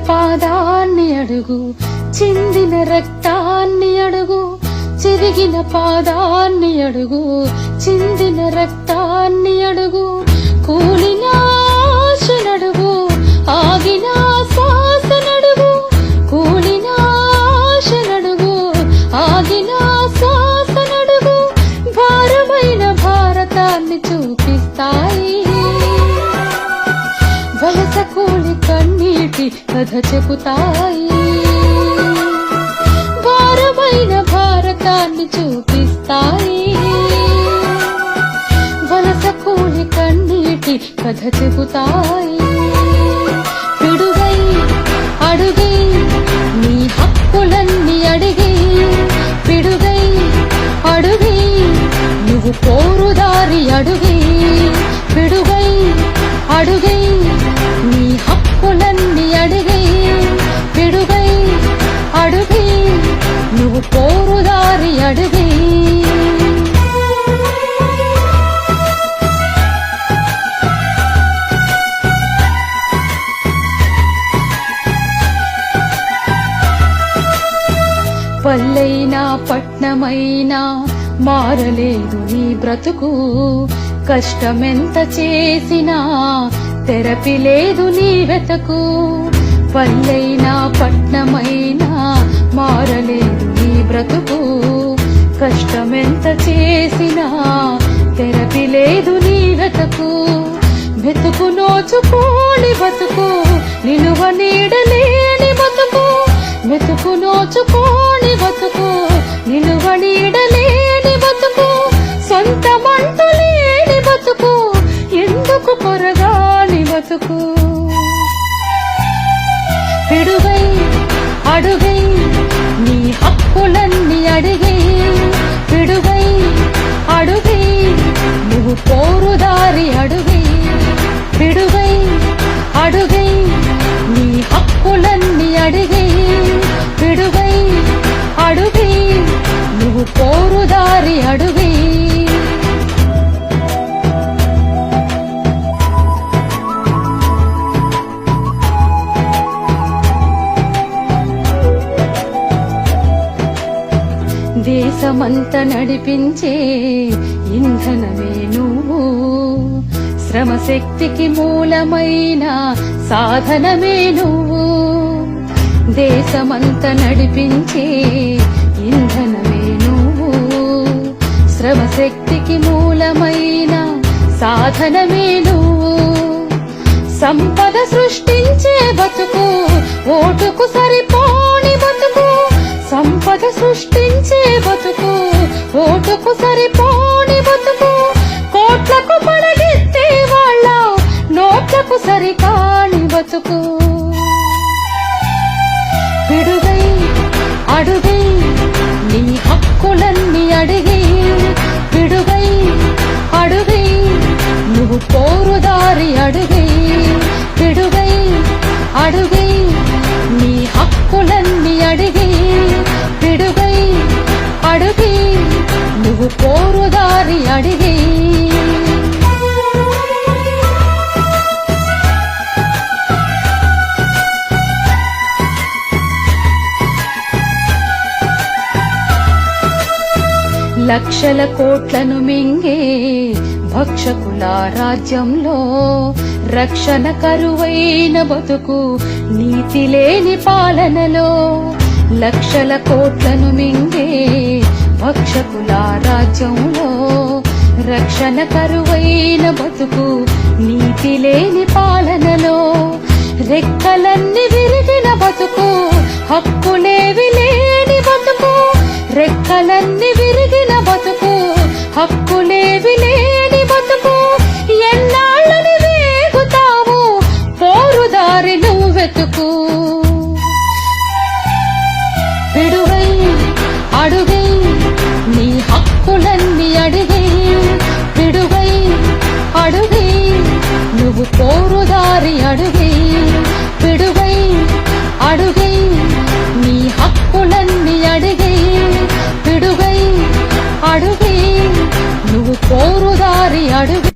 పాదాన్ని అడుగు, చిందిన రక్తాన్ని అడుగు, చిరిగిన పాదాన్ని అడుగు, చిందిన రక్తాన్ని అడుగు, కూలిన ఆశనడుగు, ఆగిన శ్వాసనడుగు, కూలిన ఆశనడుగు, ఆగిన శ్వాసనడుగు, భారమైన భారతాన్ని చూపిస్తాయి. వలస కూలి కన్నీటి కథ చెబుతాయి. భారమైన భారతాన్ని చూపిస్తాయి. వలస కూలి కన్నీటి కథ చెబుతాయి. పిడుగై అడుగై నీ హక్కులన్నీ అడిగి, పిడుగై అడుగై నువ్వు కోరుదారి అడుగి, పిడుగై అడుగై నీ హక్కులన్నీ అడిగి, పిడుగై అడుగై నువ్వు కోరుదారి అడిగి. పల్లెైనా పట్నమైనా మారలేదు నీ బ్రతుకు, కష్టమెంత చేసినా తెరపి లేదు నీ వెతకు. పల్లెైనా పట్నమైనా మారలేదు నీ బ్రతుకు, కష్టమెంత చేసినా తెరపి లేదు నీ వెతకు. వెతుకు నోచుకోని బతుకు, నిలువ నీడలేని బతుకు, వెతుకు నోచుకోని బతుకు, నిలువ నీడలేని బతుకు, సొంత మంటూ లేని బతుకు, ఎందుకు కొరగాని బతుకు. పిడుగై అడుగై నీ హక్కులన్నీ అడిగి, పిడుగై అడుగై నువ్వు కోరుదారి అడుగి, పిడుగై అడుగై నీ హక్కులన్నీ అడిగి, పిడుగై అడుగై నువ్వు కోరుదారి అడుగి. దేశమంత నడిపించే ఇంధనమే నువ్వు, శ్రమశక్తికి మూలమైన సాధనమే నువ్వు. దేశమంత నడిపించే ఇంధనమే నువ్వు, శ్రమశక్తికి మూలమైన సాధనమే నువ్వు. సంపద సృష్టించే బతుకు, ఓటుకు సరిపోని బతుకు, సంపద సృష్టించే బతుకు, ఓటుకు సరిపోని బతుకు, కోట్లకు పడగెత్తే వాళ్ళ నోట్లకు సరికాని బతుకు. పిడుగై అడుగై నీ హక్కులన్నీ అడిగి, పిడుగై అడుగై నువ్వు కోరుదారి అడుగి, పిడుగై అడుగై నీ హక్కులన్నీ అడిగి, పిడుగై అడుగై నువ్వు కోరుదారి అడిగి. లక్షల కోట్లను మింగే భక్షకుల రాజ్యంలో, రక్షణ కరువైన బతుకు నీతి లేని పాలనలో. లక్షల కోట్లను మింగే భక్షకుల రాజ్యంలో, రక్షణ కరువైన బతుకు నీతి లేని పాలనలో. రెక్కలన్నీ విరిగిన బతుకు, హక్కులేవి లేని బతుకు, రెక్కలన్నీ విరిగిన బతుకు, హక్కులేవి లేని బతుకు. ఎన్నాళ్ళని వేగుతావు, పోరుదారి నువ్వు వెతుకు. పిడుగై అడుగై నీ హక్కులన్నీ అడిగి, పిడుగై అడుగై నువ్వు కోరుదారి అడుగి, పిడుగై అడుగై నీ హక్కులన్నీ అడిగి, పిడుగై అడుగై నువ్వు కోరుదారి అడుగు.